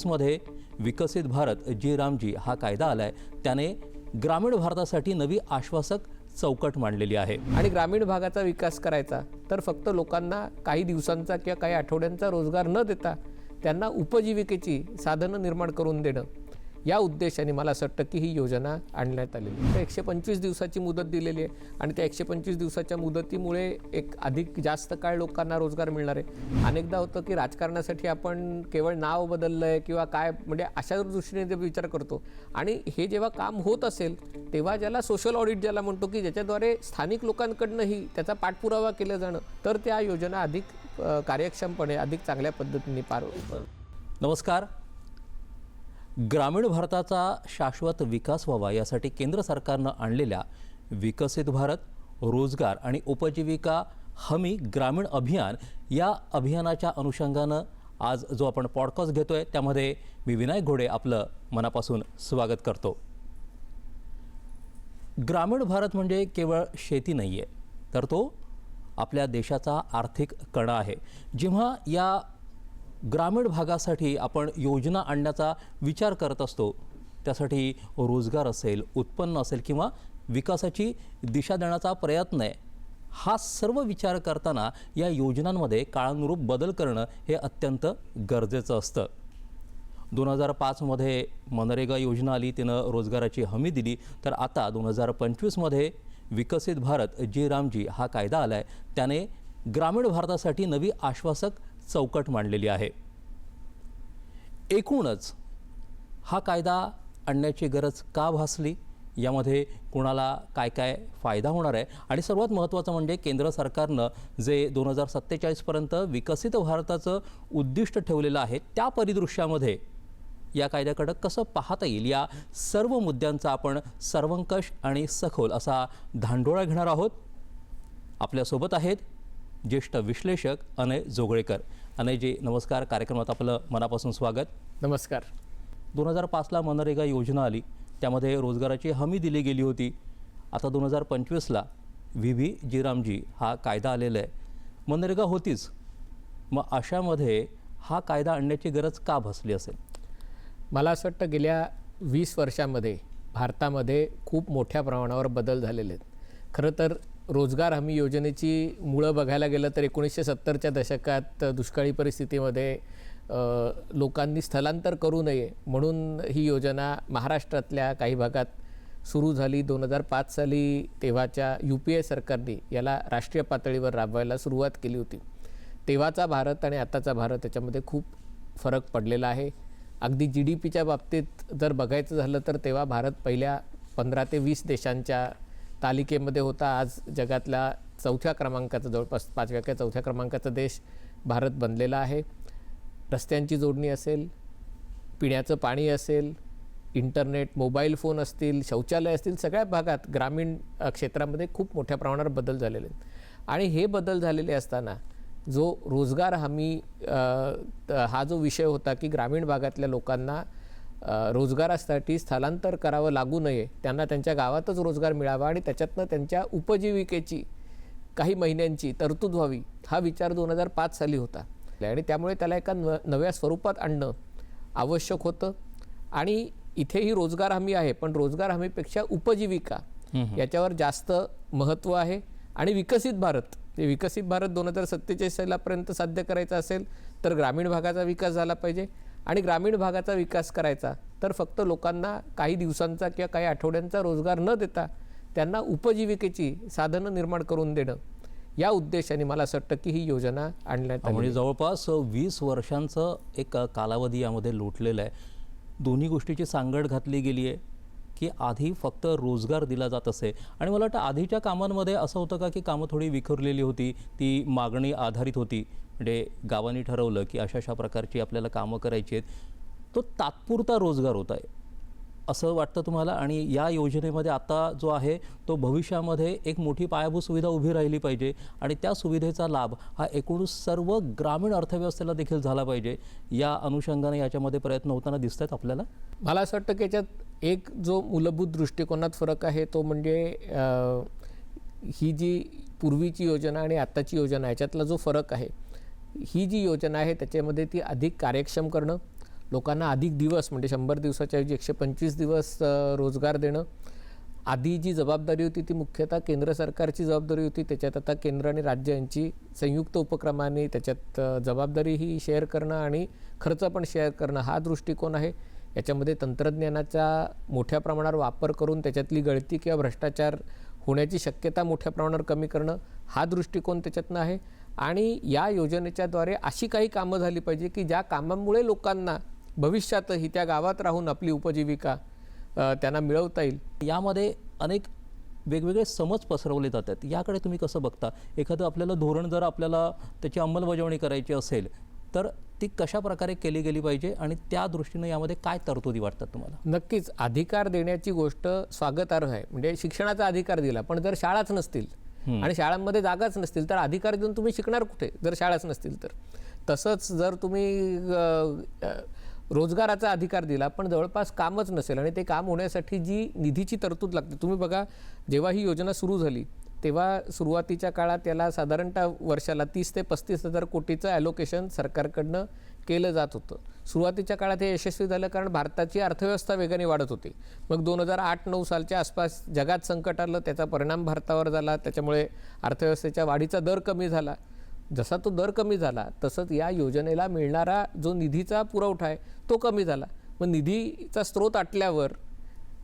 मध्ये विकसित भारत जी रामजी हा कायदा आलाय, त्याने ग्रामीण भारतासाठी नवी आश्वासक चौकट मांडलेली आहे। आणि ग्रामीण भागाचा विकास करायचा तर फक्त लोकांना काही दिवसांचा किंवा काही आठवड्यांचा रोजगार न देता त्यांना उपजीविकेची साधनं निर्माण करून देणं, या उद्देशाने मला असं वाटतं की ही योजना आणण्यात आलेली आहे। 125 दिवसाची मुदत दिलेली आहे आणि त्या 125 दिवसाच्या मुदतीमुळे एक अधिक जास्त काळ लोकांना रोजगार मिळणार आहे। अनेकदा होतं की राजकारणासाठी आपण केवळ नाव बदललं आहे किंवा काय, म्हणजे अशा दृष्टीने जे विचार करतो, आणि हे जेव्हा काम होत असेल तेव्हा ज्याला सोशल ऑडिट ज्याला म्हणतो की ज्याच्याद्वारे स्थानिक लोकांकडनंही त्याचा पाठपुरावा केला जाणं, तर त्या योजना अधिक कार्यक्षमपणे अधिक चांगल्या पद्धतीने पार होतात। नमस्कार। ग्रामीण भारताचा शाश्वत विकास व्हावा यासाठी केंद्र सरकारनं आणलेल्या विकसित भारत, रोजगार आणि उपजीविका हमी ग्रामीण अभियान या अभियानाच्या अनुषंगानं आज जो आपण पॉडकास्ट घेतोय त्यामध्ये मी विनायक घोडे आपलं मनापासून स्वागत करतो। ग्रामीण भारत म्हणजे केवळ शेती नाही आहे, तर तो आपल्या देशाचा आर्थिक कणा आहे। जेव्हा या ग्रामीण भागासाठी आपण योजना आणण्याचा विचार करत असतो, त्यासाठी रोजगार असेल, उत्पन्न असेल किंवा विकासाची दिशा देण्याचा प्रयत्न आहे, हा सर्व विचार करताना या योजनांमध्ये काळानुरूप बदल करणं हे अत्यंत गरजेचं असतं। 2005 मध्ये मनरेगा योजना आली, तिनं रोजगाराची हमी दिली, तर आता 2025 मध्ये विकसित भारत जी रामजी हा कायदा आलाय, त्याने ग्रामीण भारतासाठी नवी आश्वासक चौकट मांडलेली आहे। एकूणच हा कायदा आणण्याची गरज का भासली, यामध्ये कोणाला काय काय फायदा होणार आहे, आणि सर्वात महत्त्वाचं म्हणजे केंद्र सरकारनं जे 2047 पर्यंत विकसित भारताचं उद्दिष्ट ठेवलेलं आहे, त्या परिदृश्यामध्ये या कायद्याकडे कसं पाहता येईल, या सर्व मुद्द्यांचा आपण सर्वंकष आणि सखोल असा धांडोळा घेणार आहोत। आपल्यासोबत आहेत ज्येष्ठ विश्लेषक अनय जोगळेकर। अनयजी नमस्कार, कार्यक्रमात आपलं मनापासून स्वागत। नमस्कार। 2005ला मनरेगा योजना आली, त्यामध्ये रोजगाराची हमी दिली गेली होती। आता 2025ला व्ही जी रामजी हा कायदा आलेला आहे। मनरेगा होतीच, मग अशामध्ये हा कायदा आणण्याची गरज का भासली असेल? मला असं वाटतं गेल्या 20 वर्षामध्ये भारतामध्ये खूप मोठ्या प्रमाणावर बदल झालेले आहेत। खरं तर रोजगार हमी योजनेची मुळं बघायला गेलं तर 1970च्या दशकात दुष्काळी परिस्थितीमध्ये लोकांनी स्थलांतर करू नये म्हणून ही योजना महाराष्ट्रातल्या काही भागात सुरू झाली। 2005 साली तेव्हाच्या UPA सरकारने याला राष्ट्रीय पातळीवर राबवायला सुरुवात केली होती। तेव्हाचा भारत आणि आताचा भारत याच्यामध्ये खूप फरक पडलेला आहे। अगदी GDPच्या बाबतीत जर बघायचं झालं तर तेव्हा भारत पहिल्या 15 ते 20 देशांच्या तालिकेमध्ये होता। आज जगातल्या 4थ्या क्रमांकाचा, जवळपास 5व्या किंवा 4थ्या क्रमांकाचा देश भारत बनलेला आहे। रस्त्यांची जोडणी असेल, पिण्याचं पाणी असेल, इंटरनेट, मोबाईल फोन असतील, शौचालय असतील, सगळ्या भागात ग्रामीण क्षेत्रामध्ये खूप मोठ्या प्रमाणावर बदल झालेले आहेत। आणि हे बदल झालेले असताना जो रोजगार हमी हा जो विषय होता की ग्रामीण भागातल्या लोकांना रोजगारासाठी स्थलांतर करावं लागू नये, त्यांना त्यांच्या गावातच रोजगार मिळावा आणि त्याच्यातनं त्यांच्या उपजीविकेची काही महिन्यांची तरतूद व्हावी, हा विचार 2005 साली होता। आणि त्यामुळे त्याला एका नव्या स्वरूपात आणणं आवश्यक होतं। आणि इथेही रोजगार हमी आहे, पण रोजगार हमीपेक्षा उपजीविका याच्यावर जास्त महत्त्व आहे। आणि विकसित भारत, ते विकसित भारत 2047 सालापर्यंत साध्य करायचं असेल तर ग्रामीण भागाचा विकास झाला पाहिजे। आणि ग्रामीण भागाचा विकास करायचा तर फक्त लोकांना काही दिवसांचा किंवा काही आठवड्यांचा रोजगार न देता त्यांना उपजीविकेची साधनं निर्माण करून देणं, या उद्देशाने मला असं वाटतं की ही योजना आणण्यात आली। म्हणजे जवळपास 20 वर्षांचं एक कालावधी यामध्ये लोटलेला आहे। दोन्ही गोष्टीची सांगड घातली गेली आहे की आधी फक्त रोजगार दिला जात असे, आणि मला वाटतं आधीच्या कामांमध्ये असं होतं का की कामं थोडी विखुरलेली होती, ती मागणी आधारित होती। म्हणजे गावांनी ठरवलं की अशा प्रकारची आपल्याला कामं करायची आहेत, तो तात्पुरता रोजगार होता आहे असं वाटतं तुम्हाला? आणि या योजनेमध्ये आता जो आहे तो भविष्यामध्ये एक मोठी पायाभूत सुविधा उभी राहिली पाहिजे आणि त्या सुविधेचा लाभ हा एकूण सर्व ग्रामीण अर्थव्यवस्थेला देखील झाला पाहिजे, या अनुषंगाने याच्यामध्ये प्रयत्न होताना दिसत आहेत आपल्याला? मला असं वाटतं की याच्यात एक जो मूलभूत दृष्टिकोनात फरक आहे तो म्हणजे ही जी पूर्वीची योजना आणि आत्ताची योजना याच्यातला जो फरक आहे, ही जी योजना आहे त्याच्यामध्ये ती अधिक कार्यक्षम करणं, लोकांना अधिक दिवस म्हणजे 100 दिवसाच्या ऐवजी 125 दिवस रोजगार देणं. आधी जी जबाबदारी होती ती मुख्यतः केंद्र सरकारची जबाबदारी होती, त्याच्यात आता केंद्र आणि राज्य यांची संयुक्त उपक्रमाने त्याच्यात जबाबदारी ही शेअर करणं आणि खर्च पण शेअर करणं हा दृष्टिकोन आहे. याच्यामध्ये तंत्रज्ञानाचा मोठ्या प्रमाणावर वापर करून त्याच्यातली गळती किंवा भ्रष्टाचार होण्याची शक्यता मोठ्या प्रमाणावर कमी करणं हा दृष्टिकोन त्याच्यातनं आहे. आणि या योजनेच्याद्वारे अशी काही कामं झाली पाहिजे की ज्या कामांमुळे लोकांना भविष्यातही त्या गावात राहून आपली उपजीविका त्यांना मिळवता येईल. यामध्ये अनेक वेगवेगळे समज पसरवले जातात, याकडे तुम्ही कसं बघता? एखादं आपल्याला धोरण जर आपल्याला त्याची अंमलबजावणी करायची असेल तर ती कशा प्रकारे केली गेली पाहिजे आणि त्या दृष्टीनं यामध्ये काय तरतुदी वाटतात तुम्हाला? नक्कीच अधिकार देण्याची गोष्ट स्वागतार्ह आहे. म्हणजे शिक्षणाचा अधिकार दिला, पण जर शाळाच नसतील आणि शाळांमध्ये जागाच नसतील तर अधिकार देऊन तुम्ही शिकणार कुठे जर शाळाच नसतील तर. तसंच जर तुम्ही रोजगाराचा अधिकार दिला पण जवळपास कामच नसेल आणि ते काम होण्यासाठी जी निधीची तरतूद लागते. तुम्ही बघा, जेव्हा ही योजना सुरू झाली तेव्हा सुरुवातीच्या काळात त्याला साधारणतः वर्षाला 30 ते 35 हजार कोटीचं ॲलोकेशन सरकारकडनं केलं जात होतं. सुरुवातीच्या काळात हे यशस्वी झालं कारण भारताची अर्थव्यवस्था वेगाने वाढत होती. मग 2008-9 सालच्या आसपास जगात संकट आलं, त्याचा परिणाम भारतावर झाला, त्याच्यामुळे अर्थव्यवस्थेच्या वाढीचा दर कमी झाला. जसा तो दर कमी झाला तसंच या योजनेला मिळणारा जो निधीचा पुरवठा आहे तो कमी झाला. मग निधीचा स्रोत आटल्यावर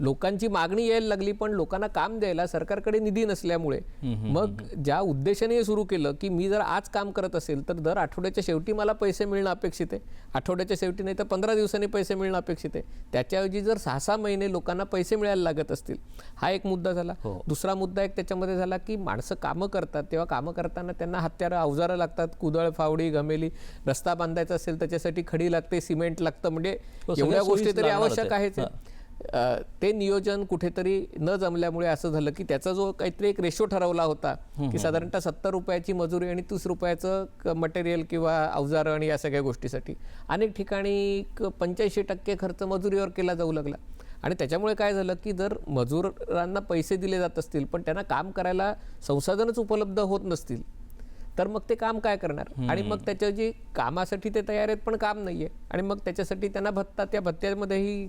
लोकांची मागणी यायला लागली, पण लोकांना काम द्यायला सरकारकडे निधी नसल्यामुळे मग ज्या उद्देशाने हे सुरू केलं की मी जर आज काम करत असेल तर दर आठवड्याच्या शेवटी मला पैसे मिळणं अपेक्षित आहे, आठवड्याच्या शेवटी नाही तर 15 दिवसांनी पैसे मिळणं अपेक्षित आहे. त्याच्याऐवजी जर 6-6 महिने लोकांना पैसे मिळायला लागत असतील, हा एक मुद्दा झाला. दुसरा मुद्दा एक त्याच्यामध्ये झाला की माणसं कामं करतात तेव्हा कामं करताना त्यांना हत्यारं अवजारं लागतात, कुदळ, फावडी, घमेली. रस्ता बांधायचा असेल त्याच्यासाठी खडी लागते, सिमेंट लागतं, म्हणजे एवढ्या गोष्टी तरी आवश्यक आहेच. ते नियोजन कुठेतरी न जमल्यामुळे असं झालं की त्याचा जो काहीतरी एक रेशो ठरवला होता की साधारणतः 70 रुपयाची मजुरी आणि 30 रुपयाचं मटेरियल किंवा अवजारं आणि या सगळ्या गोष्टीसाठी अनेक ठिकाणी 85% खर्च मजुरीवर केला जाऊ लागला. आणि त्याच्यामुळे काय झालं की जर मजुरांना पैसे दिले जात असतील पण त्यांना काम करायला संसाधनच उपलब्ध होत नसतील तर मग ते काम काय करणार? आणि मग त्याच्या जी कामासाठी ते तयार आहेत पण काम नाही आहे, आणि मग त्याच्यासाठी त्यांना भत्ता, त्या भत्त्यामध्येही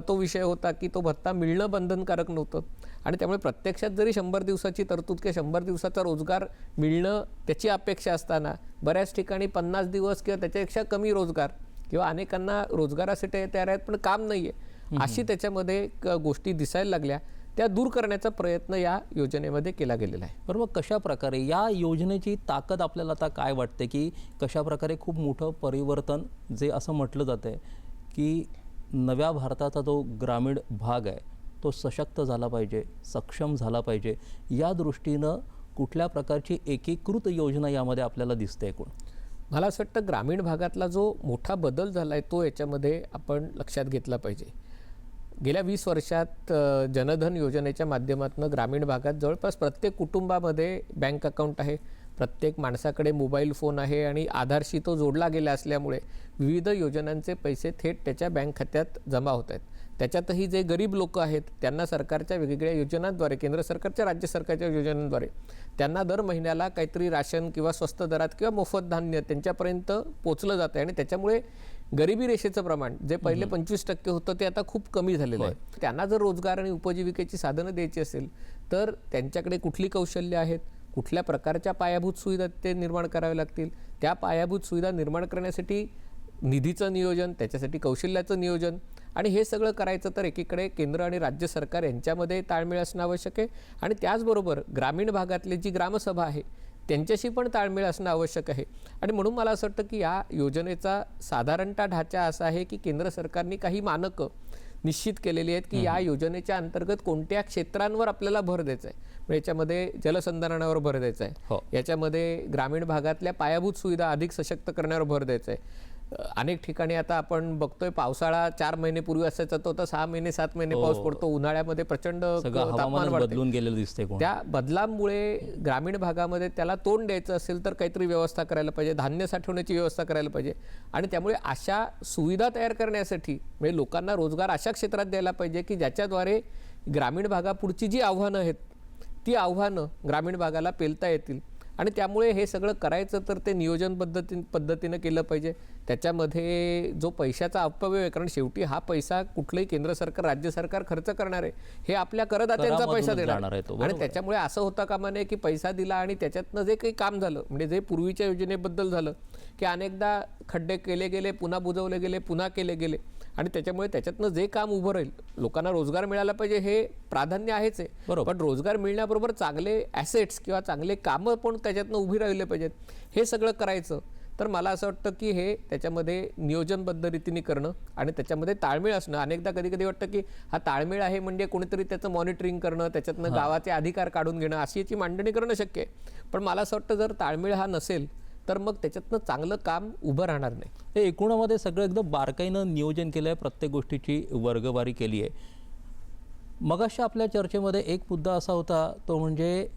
तो विषय होता की तो भत्ता मिळणं बंधनकारक नव्हतं. आणि त्यामुळे प्रत्यक्षात जरी 100 दिवसाची तरतूद किंवा 100 दिवसाचा रोजगार मिळणं त्याची अपेक्षा असताना बऱ्याच ठिकाणी 50 दिवस किंवा त्याच्यापेक्षा कमी रोजगार किंवा अनेकांना रोजगारासाठी तयार आहेत पण काम नाही आहे, अशी त्याच्यामध्ये गोष्टी दिसायला लागल्या. त्या दूर करण्याचा प्रयत्न या योजनेमध्ये केला गेलेला आहे. बरं, मग कशा प्रकारे या योजनेची ताकद आपल्याला आता काय वाटते की कशा प्रकारे खूप मोठं परिवर्तन, जे असं म्हटलं जातं की नव्या भारताचा जो ग्रामीण भाग आहे तो सशक्त झाला पाहिजे, सक्षम झाला पाहिजे, या दृष्टीनं कुठल्या प्रकारची एकीकृत योजना यामध्ये आपल्याला दिसते? एकूण मला असं वाटतं ग्रामीण भागातला जो मोठा बदल झाला आहे तो याच्यामध्ये आपण लक्षात घेतला पाहिजे. गेल्या 20 वर्षात जनधन योजनेच्या माध्यमातून ग्रामीण भागात जवळपास प्रत्येक कुटुंबामध्ये बँक अकाउंट आहे, प्रत्येक माणसाकडे मोबाईल फोन आहे आणि आधारशी तो जोडला गेला असल्यामुळे विविध योजनांचे पैसे थेट त्याच्या बँक खात्यात जमा होत आहेत. त्याच्यातही जे गरीब लोक आहेत त्यांना सरकारच्या वेगवेगळ्या योजनांद्वारे, केंद्र सरकारच्या, राज्य सरकारच्या योजनांद्वारे त्यांना दर महिन्याला काहीतरी राशन किंवा स्वस्त दरात किंवा मोफत धान्य त्यांच्यापर्यंत पोचलं जातं. आणि त्याच्यामुळे गरिबी रेषेचं प्रमाण जे पहिले 25% होतं ते आता खूप कमी झालेलं आहे. त्यांना जर रोजगार आणि उपजीविकेची साधनं द्यायची असेल तर त्यांच्याकडे कुठली कौशल्य आहेत, कुठल्या प्रकारच्या पायाभूत सुविधा ते निर्माण कराव्या लागतील, त्या पायाभूत सुविधा निर्माण करण्यासाठी निधीचं नियोजन, त्याच्यासाठी कौशल्याचं नियोजन, आणि हे सगळं करायचं तर एकीकडे केंद्र आणि राज्य सरकार यांच्यामध्ये ताळमेळ असणं आवश्यक आहे. आणि त्याचबरोबर ग्रामीण भागातली जी ग्रामसभा आहे त्यांच्याशी पण ताळमेळ असणं आवश्यक आहे. आणि म्हणून मला असं वाटतं की या योजनेचा साधारणतः ढाचा असा आहे की केंद्र सरकारने काही मानकं निश्चित केलेली आहेत की या योजनेच्या अंतर्गत कोणत्या क्षेत्रांवर आपल्याला भर द्यायचा आहे. म्हणजे याच्यामध्ये जलसंधारणावर भर द्यायचा आहे, याच्यामध्ये ग्रामीण भागातल्या पायाभूत सुविधा अधिक सशक्त करण्यावर भर द्यायचा आहे, अनेक ठिकाणी आता आपण बघतोय पावसाळा 4 महिने पूर्वी असायचा तो आता 6 महिने 7 महिने पाऊस पडतो. उन्हाळ्यामध्ये प्रचंड सगळं तापमान हवामानच वाढते. बदलून गेलेलं दिसतंय कोण. त्या बदलामुळे ग्रामीण भागामध्ये त्याला तोंड द्यायचं असेल तर काहीतरी व्यवस्था करायला पाहिजे, धान्य साठवण्याची व्यवस्था करायला पाहिजे आणि त्यामुळे अशा सुविधा तयार करण्यासाठी म्हणजे लोकांना रोजगार अशा क्षेत्रात द्यायला पाहिजे की ज्याच्याद्वारे ग्रामीण भागापुढची जी आव्हानं आहेत ती आव्हानं ग्रामीण भागाला पेलता येतील. आणि त्यामुळे हे सगळं करायचं तर ते नियोजन पद्धतीनं केलं पाहिजे. त्याच्यामध्ये जो पैशाचा अपव्यय आहे, कारण शेवटी हा पैसा कुठलंही केंद्र सरकार राज्य सरकार खर्च करणार आहे, हे आपल्या करदात्यांचा पैसा देणार आहे. आणि त्याच्यामुळे असं होता कामा नये की पैसा दिला आणि त्याच्यातनं जे काही काम झालं म्हणजे जे पूर्वीच्या योजनेबद्दल झालं की अनेकदा खड्डे केले गेले, पुन्हा बुजवले गेले, पुन्हा केले गेले आणि त्याच्यामुळे त्याच्यातनं जे काम उभं राहील, लोकांना रोजगार मिळाला पाहिजे हे प्राधान्य आहेच आहे. पण रोजगार मिळण्याबरोबर चांगले ॲसेट्स किंवा चांगले कामं पण त्याच्यातनं उभी राहिले पाहिजेत. हे सगळं करायचं तर मला असं वाटतं की हे त्याच्यामध्ये नियोजनबद्ध रीतीने करणं आणि त्याच्यामध्ये ताळमेळ असणं. अनेकदा कधी कधी वाटतं की हा ताळमेळ आहे म्हणजे कोणीतरी त्याचं मॉनिटरिंग करणं, त्याच्यातनं गावाचे अधिकार काढून घेणं, अशी याची मांडणी करणं शक्य आहे. पण मला असं वाटतं जर ताळमेळ हा नसेल तर मग त्याच्यातनं चांगलं काम उभं राहणार नाही. हे एकूणामध्ये सगळं एकदम बारकाईनं नियोजन केलं आहे, प्रत्येक गोष्टीची वर्गवारी केली आहे. मगाशी आपल्या चर्चेमध्ये एक मुद्दा असा होता तो म्हणजे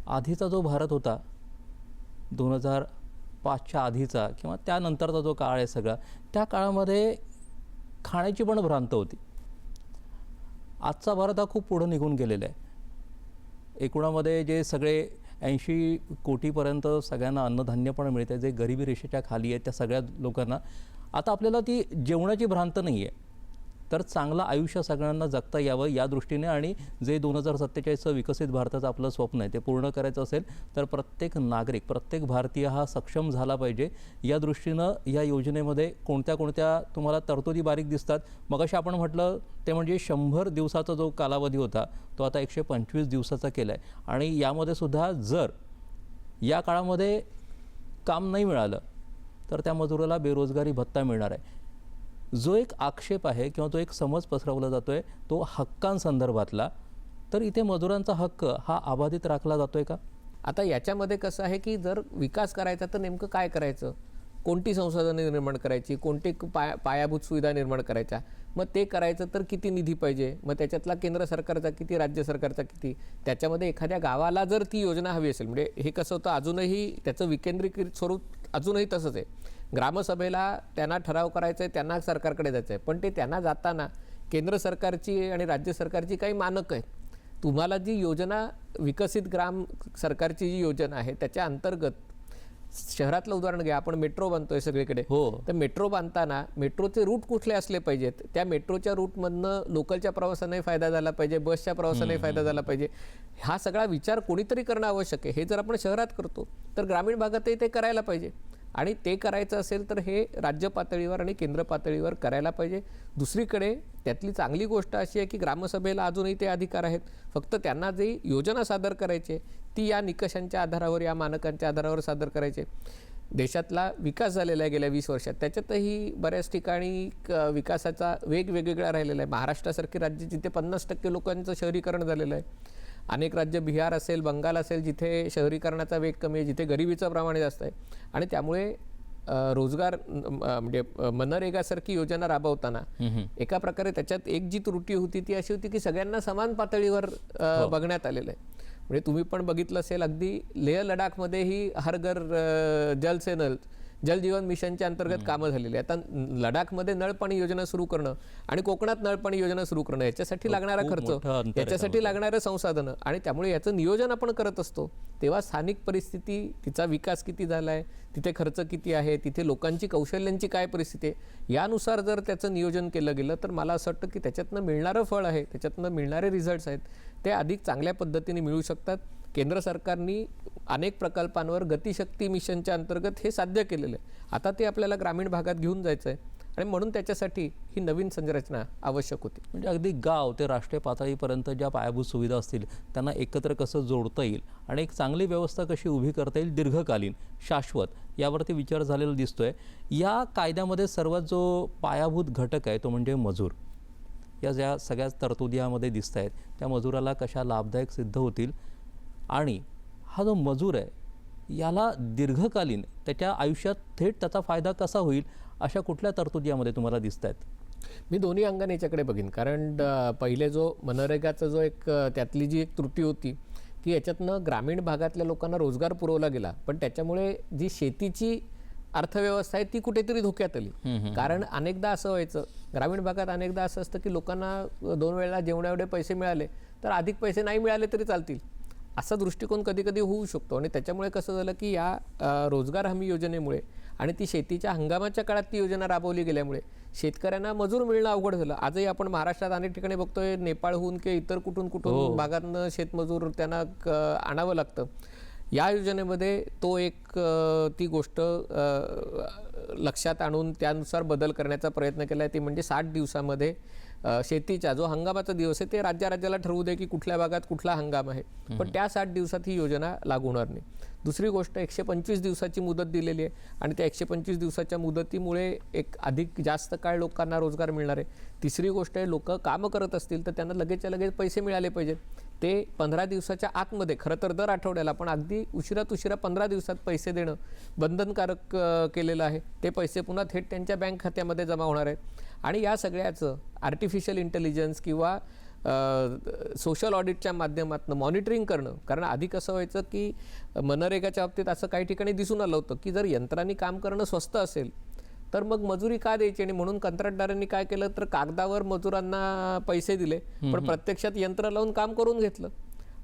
आधीचा जो भारत होता 2005च्या आधीचा किंवा त्यानंतरचा जो काळ आहे सगळा, त्या काळामध्ये खाण्याची पण भ्रांत होती. आजचा भारत हा खूप पुढं निघून गेलेला आहे. एकूणामध्ये जे सगळे 80 कोटीपर्यंत सगळ्यांना अन्नधान्य पण मिळतं, जे गरिबी रेषेच्या खाली आहेत त्या सगळ्या लोकांना आता आपल्याला ती जेवणाची भ्रांत नाही आहे, तर चांगलं आयुष्य सगळ्यांना जगता यावं या दृष्टीने आणि जे 2047चं विकसित भारताचं आपलं स्वप्न आहे ते पूर्ण करायचं असेल तर प्रत्येक नागरिक, प्रत्येक भारतीय हा सक्षम झाला पाहिजे. या दृष्टीनं या योजनेमध्ये कोणत्या कोणत्या तुम्हाला तरतुदी बारीक दिसतात. मगाशी आपण म्हटलं ते म्हणजे 100 दिवसाचा जो कालावधी होता तो आता 125 दिवसाचा केला आहे आणि यामध्ये सुद्धा जर या काळामध्ये काम नाही मिळालं तर त्या मजुराला बेरोजगारी भत्ता मिळणार आहे. जो एक आक्षेप आहे किंवा तो एक समज पसरवला जातो आहे तो हक्कांसंदर्भातला, तर इथे मजुरांचा हक्क हा अबाधित राखला जातो आहे का? आता याच्यामध्ये कसं आहे की जर विकास करायचा तर नेमकं काय करायचं, कोणती संसाधने निर्माण करायची, कोणती पायाभूत सुविधा निर्माण करायच्या, मग ते करायचं तर किती निधी पाहिजे, मग त्याच्यातला केंद्र सरकारचा किती, राज्य सरकारचा किती, त्याच्यामध्ये एखाद्या गावाला जर ती योजना हवी असेल म्हणजे हे कसं होतं अजूनही त्याचं विकेंद्रीकृत स्वरूप अजूनही तसंच आहे. ग्रामसभेला त्यांना ठराव करायचा आहे, त्यांना सरकारकडे जायचं आहे, पण ते त्यांना जाताना केंद्र सरकारची आणि राज्य सरकारची काही मानकं आहेत. तुम्हाला जी योजना विकसित ग्राम सरकारची जी योजना आहे त्याच्या अंतर्गत शहरातलं उदाहरण घ्या, आपण मेट्रो बांधतोय सगळीकडे, तर मेट्रो बांधताना मेट्रोचे रूट कुठले असले पाहिजेत, त्या मेट्रोच्या रूटमधनं लोकलच्या प्रवासाने फायदा झाला पाहिजे, बसच्या प्रवासाने फायदा झाला पाहिजे, हा सगळा विचार कोणीतरी करणं आवश्यक आहे. हे जर आपण शहरात करतो तर ग्रामीण भागातही ते करायला पाहिजे आणि ते करायचं असेल तर हे राज्य पातळीवर आणि केंद्र पातळीवर करायला पाहिजे. दुसरीकडे त्यातली चांगली गोष्ट अशी आहे की ग्रामसभेला अजूनही ते अधिकार आहेत, फक्त त्यांना जी योजना सादर करायची ती या निकषांच्या आधारावर, या मानकांच्या आधारावर सादर करायचे. देशातला विकास झालेला आहे गेल्या 20 वर्षात, त्याच्यातही बऱ्याच ठिकाणी विकासाचा वेग वेगवेगळा राहिलेला आहे. महाराष्ट्रासारखे राज्य जिथे 50% लोकांचं शहरीकरण झालेलं आहे, अनेक राज्य बिहार असेल, बंगाल असेल जिथे शहरीकरणाचा वेग कमी आहे, जिथे गरिबीचं प्रमाण जास्त आहे आणि त्यामुळे रोजगार म्हणजे मनरेगासारखी योजना राबवताना एका प्रकारे त्याच्यात एक जी त्रुटी होती ती अशी होती की सगळ्यांना समान पातळीवर बघण्यात आलेलं आहे. म्हणजे तुम्ही पण बघितलं असेल अगदी लेह लडाखमध्येही हर घर जल से नल, जल जीवन मिशनच्या अंतर्गत कामं झालेली आहे. आता लडाखमध्ये नळपाणी योजना सुरू करणं आणि कोकणात नळपाणी योजना सुरू करणं याच्यासाठी लागणारा खर्च, याच्यासाठी लागणारं संसाधनं आणि त्यामुळे याचं नियोजन आपण करत असतो तेव्हा स्थानिक परिस्थिती, तिचा विकास किती झाला आहे, तिथे खर्च किती आहे, तिथे लोकांची कौशल्यांची काय परिस्थिती आहे, यानुसार जर त्याचं नियोजन केलं गेलं तर मला असं वाटतं की त्याच्यातनं मिळणारं फळ आहे, त्याच्यातनं मिळणारे रिझल्ट्स आहेत ते अधिक चांगल्या पद्धतीने मिळू शकतात. केंद्र सरकारने अनेक प्रकल्पांवर गतिशक्ती मिशनच्या अंतर्गत हे साध्य केलेलं आहे. आता ते आपल्याला ग्रामीण भागात घेऊन जायचं आहे आणि म्हणून त्याच्यासाठी ही नवीन संरचना आवश्यक होती. म्हणजे अगदी गाव ते राष्ट्रीय पातळीपर्यंत ज्या पायाभूत सुविधा असतील त्यांना एकत्र कसं जोडता येईल आणि एक चांगली व्यवस्था कशी उभी करता येईल दीर्घकालीन, शाश्वत, यावरती विचार झालेला दिसतोय. या कायद्यामध्ये सर्वात जो पायाभूत घटक आहे तो म्हणजे मजूर. या ज्या सगळ्या तरतुदी यामध्ये दिसत आहेत त्या मजुराला कशा लाभदायक सिद्ध होतील आणि हा जो मजूर आहे याला दीर्घकालीन त्याच्या आयुष्यात थेट त्याचा फायदा कसा होईल अशा कुठल्या तरतुदी यामध्ये तुम्हाला दिसत आहेत? मी दोन्ही अंगाने याच्याकडे बघीन, कारण पहिले जो मनरेगाचा जो एक त्यातली जी एक त्रुटी होती की याच्यातनं ग्रामीण भागातल्या लोकांना रोजगार पुरवला गेला, पण त्याच्यामुळे जी शेतीची अर्थव्यवस्था आहे ती कुठेतरी धोक्यात आली. कारण अनेकदा असं व्हायचं, ग्रामीण भागात अनेकदा असं असतं की लोकांना 2 वेळेला जेवढे पैसे मिळाले तर अधिक पैसे नाही मिळाले तरी चालतील, असा दृष्टिकोन कधी कधी होऊ शकतो. आणि त्याच्यामुळे कसं झालं की या रोजगार हमी योजनेमुळे आणि ती शेतीच्या हंगामाच्या काळात ती योजना राबवली गेल्यामुळे शेतकऱ्यांना मजूर मिळणं अवघड झालं. आजही आपण महाराष्ट्रात अनेक ठिकाणी बघतोय, नेपाळहून किंवा इतर कुठून भागातनं शेतमजूर त्यांना आणावं लागतं. या योजनेमध्ये तो एक ती गोष्ट लक्षात आणून त्यानुसार बदल करण्याचा प्रयत्न केला आहे. ती म्हणजे 60 दिवसामध्ये शेतीचा जो हंगामाचा दिवस आहे ते राज्याला ठरवू दे की कुठल्या भागात कुठला हंगाम आहे, पण त्या 60 दिवसात ही योजना लागू होणार नाही. दुसरी गोष्ट, 125 दिवसाची मुदत दिलेली आहे आणि त्या 125 दिवसाच्या मुदतीमुळे एक अधिक जास्त काळ लोकांना रोजगार मिळणार आहे. तिसरी गोष्ट आहे, लोक कामं करत असतील तर त्यांना लगेचच्या लगेच पैसे मिळाले पाहिजेत. ते 15 दिवसाच्या आतमध्ये, खरं तर दर आठवड्याला, पण अगदी उशिरात उशिरा 15 दिवसात पैसे देणं बंधनकारक केलेलं आहे. ते पैसे पुन्हा थेट त्यांच्या बँक खात्यामध्ये जमा होणार आहेत. आणि या सगळ्याचं आर्टिफिशियल इंटेलिजन्स किंवा सोशल ऑडिटच्या माध्यमातून मॉनिटरिंग करणं. कारण आधी कसं व्हायचं की मनरेगाच्या बाबतीत असं काही ठिकाणी दिसून आलं होतं की जर यंत्रांनी काम करणं स्वस्त असेल तर मग मजुरी का द्यायची, आणि म्हणून कंत्राटदारांनी काय केलं तर कागदावर मजुरांना पैसे दिले, पण प्रत्यक्षात यंत्र लावून काम करून घेतलं.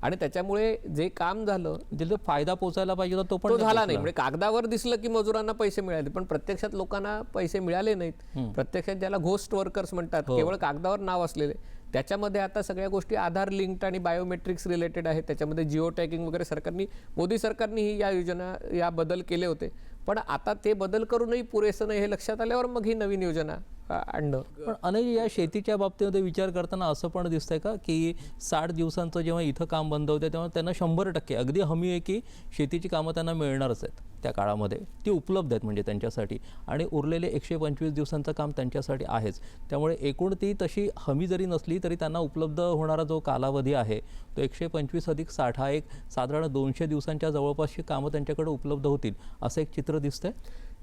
आणि त्याच्यामुळे जे काम झालं जिथे फायदा पोचायला पाहिजे होता तो झाला नाही. म्हणजे कागदावर दिसलं की मजुरांना पैसे मिळाले, पण प्रत्यक्षात लोकांना पैसे मिळाले नाहीत. प्रत्यक्षात ज्याला घोस्ट वर्कर्स म्हणतात, केवळ कागदावर नाव असलेले, त्याच्यामध्ये आता सगळ्या गोष्टी आधार लिंक्ड आणि बायोमेट्रिक्स रिलेटेड आहेत. त्याच्यामध्ये जिओ टॅगिंग वगैरे मोदी सरकारने या योजना या बदल केले होते. पण आता ते बदल करूनही पुरेसं नाही हे लक्षात आल्यावर मग ही नवीन योजना आणणं. पण अनेक या शेतीच्या बाबतीमध्ये विचार करताना असं पण दिसतंय का की 60 दिवसांचं जेव्हा इथं काम बंद होते तेव्हा त्यांना 100% अगदी हमी आहे की शेतीची कामं त्यांना मिळणारच आहेत त्या काळामध्ये, ती उपलब्ध आहेत म्हणजे त्यांच्यासाठी, आणि उरलेले 125 दिवसांचं काम त्यांच्यासाठी आहेच. त्यामुळे एकूण ती तशी हमी जरी नसली तरी त्यांना उपलब्ध होणारा जो कालावधी आहे तो 125 अधिक 60 हा एक साधारण 200 दिवसांच्या जवळपासची कामं त्यांच्याकडे उपलब्ध होतील असं एक चित्र दिसतंय.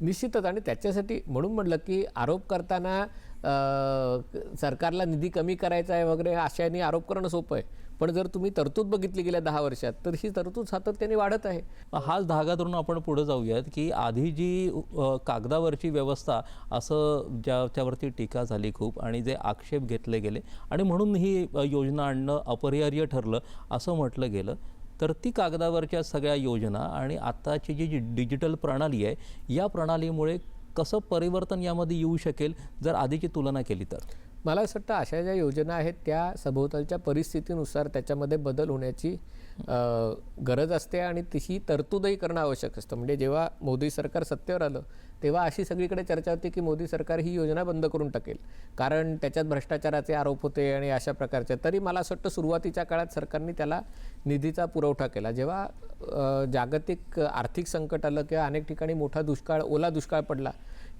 निश्चितच. आणि त्याच्यासाठी म्हणून म्हटलं की आरोप करताना सरकारला निधी कमी करायचा आहे वगैरे अशाने आरोप करणं सोपं आहे, पण जर तुम्ही तरतूद बघितली गेल्या 10 वर्षात तर ही तरतूद सातत्याने वाढत आहे. हाच धागा धरून आपण पुढे जाऊयात की आधी जी कागदावरची व्यवस्था असं ज्याच्यावरती टीका झाली खूप आणि जे आक्षेप घेतले गेले आणि म्हणून ही योजना आणणं अपरिहार्य ठरलं असं म्हटलं गेलं, तर ती कागदावरच्या सगळ्या योजना आणि आत्ताची जी डिजिटल प्रणाली आहे या प्रणालीमुळे कसं परिवर्तन यामध्ये येऊ शकेल जर आधीची तुलना केली तर? मला असं वाटतं अशा ज्या योजना आहेत त्या सभोवतालच्या परिस्थितीनुसार त्याच्यामध्ये बदल होण्याची गरज असते आणि तशी तरतूदही करणं आवश्यक असतं. म्हणजे जेव्हा मोदी सरकार सत्तेवर आलं तेव्हा अशी सगळीकडे चर्चा होती की मोदी सरकार ही योजना बंद करून टाकेल, कारण त्याच्यात भ्रष्टाचाराचे आरोप होते आणि अशा प्रकारचे. तरी मला असं वाटतं सुरुवातीच्या काळात सरकारने त्याला निधीचा पुरवठा केला. जेव्हा जागतिक आर्थिक संकट आलं किंवा अनेक ठिकाणी मोठा दुष्काळ, ओला दुष्काळ पडला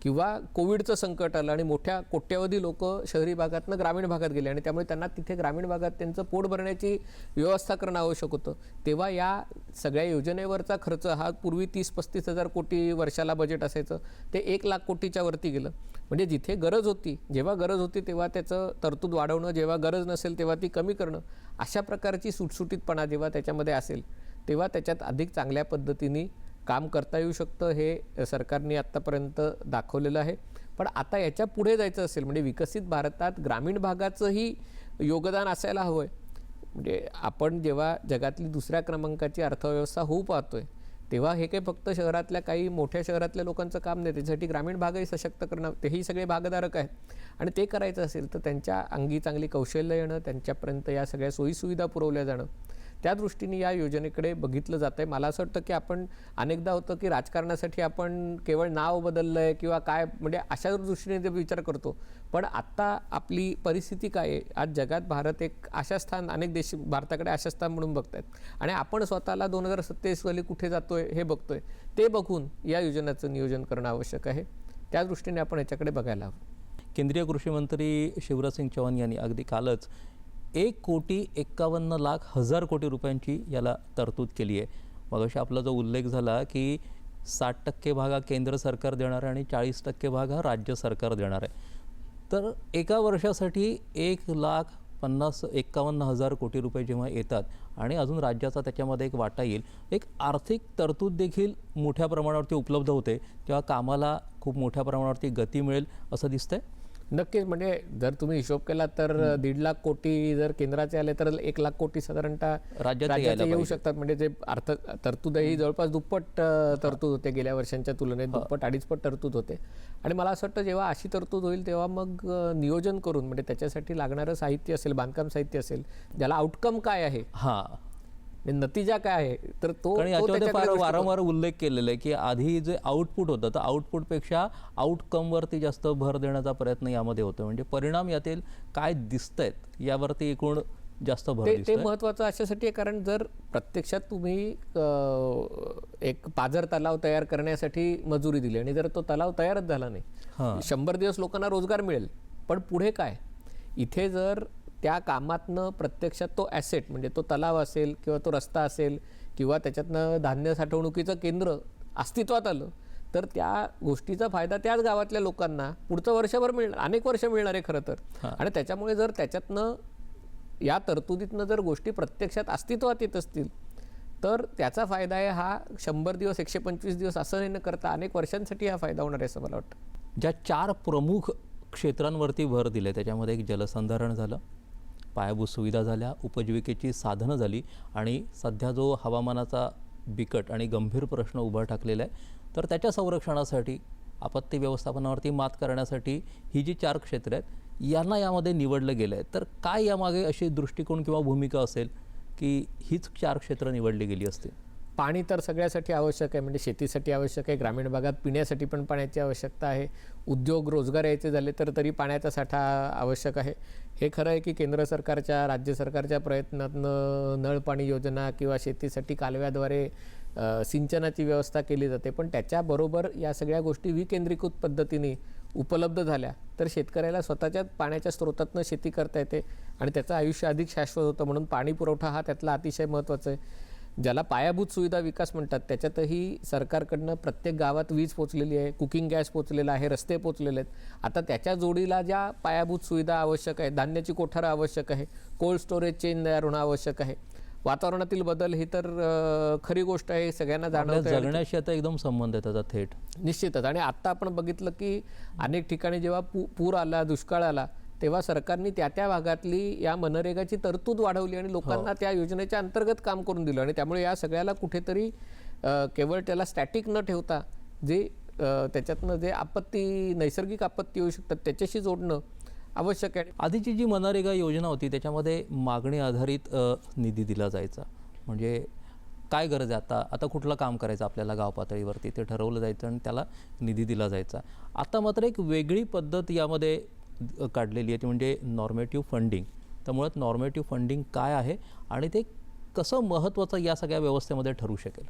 किंवा कोविडचं संकट आलं आणि मोठ्या कोट्यावधी लोक शहरी भागातनं ग्रामीण भागात गेले आणि त्यामुळे त्यांना तिथे ग्रामीण भागात त्यांचं पोट भरण्याची व्यवस्था करणं आवश्यक होतं, तेव्हा या सगळ्या योजनेवरचा खर्च हा पूर्वी 30-35 हजार कोटी वर्षाला बजेट असायचं, ते 1 लाख कोटीच्या वरती गेलं. म्हणजे जिथे गरज होती, जेव्हा गरज होती तेव्हा त्याचं तरतूद वाढवणं, जेव्हा गरज नसेल तेव्हा ती कमी करणं, अशा प्रकारची सुटसुटीतपणा जेव्हा त्याच्यामध्ये असेल तेव्हा त्याच्यात अधिक चांगल्या पद्धतीने काम करता येऊ शकतं. हे सरकारने आत्तापर्यंत दाखवलेलं आहे. पण आता याच्या पुढे जायचं असेल म्हणजे विकसित भारतात ग्रामीण भागाचंही योगदान असायला हवं आहे. म्हणजे आपण जेव्हा जगातली 2ऱ्या क्रमांकाची अर्थव्यवस्था होऊ पाहतोय तेव्हा हे काही फक्त शहरातल्या काही मोठ्या शहरातल्या लोकांचं काम नाही, त्याच्यासाठी ग्रामीण भागही सशक्त करणं, तेही सगळे भागधारक आहेत. आणि ते करायचं असेल तर त्यांच्या अंगी चांगली कौशल्य येणं, त्यांच्यापर्यंत या सगळ्या सोयीसुविधा पुरवल्या जाणं, त्या दृष्टीने या योजनेकडे बघितलं जातं आहे. मला असं वाटतं की आपण अनेकदा होतं की राजकारणासाठी आपण केवळ नाव बदललं आहे किंवा काय, म्हणजे अशा दृष्टीने जे विचार करतो, पण आत्ता आपली परिस्थिती काय आहे, आज जगात भारत एक आशा स्थान, अनेक देश भारताकडे आशा स्थान म्हणून बघत आहेत आणि आपण स्वतःला 2027 साली कुठे जातोय हे बघतोय. ते बघून या योजनेचं नियोजन करणं आवश्यक आहे. त्या दृष्टीने आपण याच्याकडे बघायला हवं. केंद्रीय कृषी मंत्री शिवराज सिंग चौहान यांनी अगदी कालच 1,51,00,000 कोटी रुपयांची याला तरतूद केली आहे. मग अशा आपला जो उल्लेख झाला की 60% भाग हा केंद्र सरकार देणार आहे आणि 40% भाग हा राज्य सरकार देणार आहे. तर एका वर्षासाठी 1,51,000 कोटी रुपये जेव्हा येतात आणि अजून राज्याचा त्याच्यामध्ये एक वाटा येईल, एक आर्थिक तरतूद देखील मोठ्या प्रमाणावरती उपलब्ध होते, तेव्हा कामाला खूप मोठ्या प्रमाणावरती गती मिळेल असं दिसतंय. नक्कीच. म्हणजे जर तुम्ही हिशोब केला तर 1.5 लाख कोटी जर केंद्राचे आले तर 1 लाख कोटी साधारणतः राज्याचे येऊ शकतात. म्हणजे जे अर्थ तरतूद ही जवळपास दुप्पट तरतूद होते गेल्या वर्षांच्या तुलनेत, दुप्पट अडीचपट तरतूद होते. आणि मला असं वाटतं जेव्हा अशी तरतूद होईल तेव्हा मग नियोजन करून, म्हणजे त्याच्यासाठी लागणारं साहित्य असेल, बांधकाम साहित्य असेल, ज्याला आउटकम काय आहे, हां, नतीजा काय आहे, तर तो कारण याच्यामध्ये फार त्याच्याकडे वारंवार उल्लेख केलेला आहे की आधी जे आउटपुट होतं तर आउटपुटपेक्षा आउटकमवरती जास्त भर देण्याचा प्रयत्न यामध्ये होतो. म्हणजे परिणाम यातील काय दिसतायत यावरती एकूण जास्त भर ते दिसतोय. महत्त्वाचं अशासाठी आहे कारण जर प्रत्यक्षात तुम्ही एक पाझर तलाव तयार करण्यासाठी मजुरी दिली आणि जर तो तलाव तयारच झाला नाही, 100 दिवस लोकांना रोजगार मिळेल, पण पुढे काय? इथे जर त्या कामातनं प्रत्यक्षात तो ॲसेट म्हणजे तो तलाव असेल किंवा तो रस्ता असेल किंवा त्याच्यातनं धान्य साठवणुकीचं केंद्र अस्तित्वात आलं तर त्या गोष्टीचा फायदा त्याच गावातल्या लोकांना पुढचं वर्षभर मिळणार, अनेक वर्ष मिळणार आहे खरं तर. आणि त्याच्यामुळे जर त्याच्यातनं या तरतुदीतनं जर गोष्टी प्रत्यक्षात अस्तित्वात येत असतील तर त्याचा फायदा आहे हा 100 दिवस 125 दिवस असं न करता अनेक वर्षांसाठी हा फायदा होणार आहे असं मला वाटतं. ज्या 4 प्रमुख क्षेत्रांवरती भर दिले त्याच्यामध्ये एक जलसंधारण झालं, पायाभूत सुविधा झाल्या, उपजीविकेची साधनं झाली आणि सध्या जो हवामानाचा बिकट आणि गंभीर प्रश्न उभा ठाकलेला आहे तर त्याच्या संरक्षणासाठी, आपत्ती व्यवस्थापनावरती मात करण्यासाठी ही जी 4 क्षेत्र आहेत यांना यामध्ये निवडलं गेलं आहे. तर काय यामागे अशी दृष्टिकोन किंवा भूमिका असेल की हीच 4 क्षेत्र निवडली गेली असतील? पाणी तर सगळ्यासाठी आवश्यक आहे, म्हणजे शेतीसाठी आवश्यक आहे, ग्रामीण भागात पिण्यासाठी पण पाण्याची आवश्यकता आहे, उद्योग रोजगार यायचे झाले तर तरी पाण्याचा साठा आवश्यक आहे. हे खरं आहे की केंद्र सरकारच्या, राज्य सरकारच्या प्रयत्नातनं नळ पाणी योजना किंवा शेतीसाठी कालव्याद्वारे सिंचनाची व्यवस्था केली जाते, पण त्याच्याबरोबर या सगळ्या गोष्टी विकेंद्रीकृत पद्धतीने उपलब्ध झाल्या तर शेतकऱ्याला स्वतःच्याच पाण्याच्या स्रोतातनं शेती करता येते आणि त्याचं आयुष्य अधिक शाश्वत होतं. म्हणून पाणी पुरवठा हा त्यातला अतिशय महत्त्वाचा आहे. ज्याला पायाभूत सुविधा विकास म्हणतात त्याच्यातही सरकारकडनं प्रत्येक गावात वीज पोचलेली आहे, कुकिंग गॅस पोचलेला आहे, रस्ते पोचलेले आहेत. आता त्याच्या जोडीला ज्या पायाभूत सुविधा आवश्यक आहे, धान्याची कोठारं आवश्यक आहे, कोल्ड स्टोरेज चेन तयार होणं आवश्यक आहे, वातावरणातील बदल ही तर खरी गोष्ट आहे, सगळ्यांना जाणवतं. जगण्याशी आता एकदम संबंध आहे त्याचा थेट. निश्चितच. आणि आत्ता आपण बघितलं की अनेक ठिकाणी जेव्हा पूर आला, दुष्काळ आला तेव्हा सरकारने त्या भागातली या मनरेगाची तरतूद वाढवली आणि लोकांना त्या योजनेच्या अंतर्गत काम करून दिलं. आणि त्यामुळे या सगळ्याला कुठेतरी केवळ त्याला स्टॅटिक न ठेवता जे त्याच्यातनं जे आपत्ती, नैसर्गिक आपत्ती येऊ शकतात त्याच्याशी जोडणं आवश्यक आहे. आधीची जी मनरेगा योजना होती त्याच्यामध्ये मागणी आधारित निधी दिला जायचा. म्हणजे काय गरज आहे आता कुठलं काम करायचं आपल्याला गाव पातळीवरती ते ठरवलं जायचं आणि त्याला निधी दिला जायचा. आता मात्र एक वेगळी पद्धत यामध्ये काढलेली आहे ती म्हणजे नॉर्मेटिव्ह फंडिंग. तर मुळात नॉर्मेटिव्ह फंडिंग काय आहे आणि ते कसं महत्त्वाचं या सगळ्या व्यवस्थेमध्ये ठरू शकेल?